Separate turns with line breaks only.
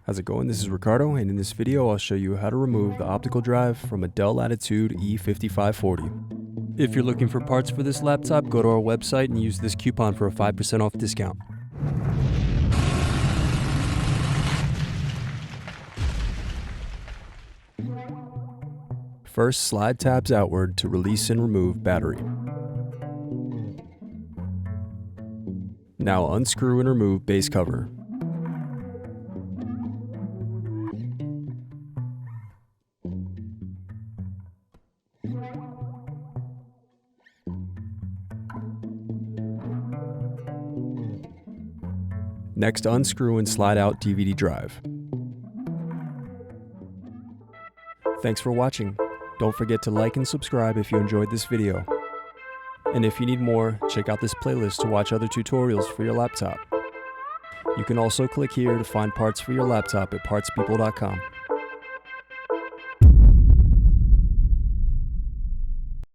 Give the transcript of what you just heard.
How's it going? This is Ricardo, and in this video I'll show you how to remove the optical drive from a Dell Latitude E5540. If you're looking for parts for this laptop, go to our website and use this coupon for a 5% off discount. First, slide tabs outward to release and remove battery. Now unscrew and remove base cover. Next, unscrew and slide out DVD drive. Thanks for watching. Don't forget to like and subscribe if you enjoyed this video. And if you need more, check out this playlist to watch other tutorials for your laptop. You can also click here to find parts for your laptop at partspeople.com.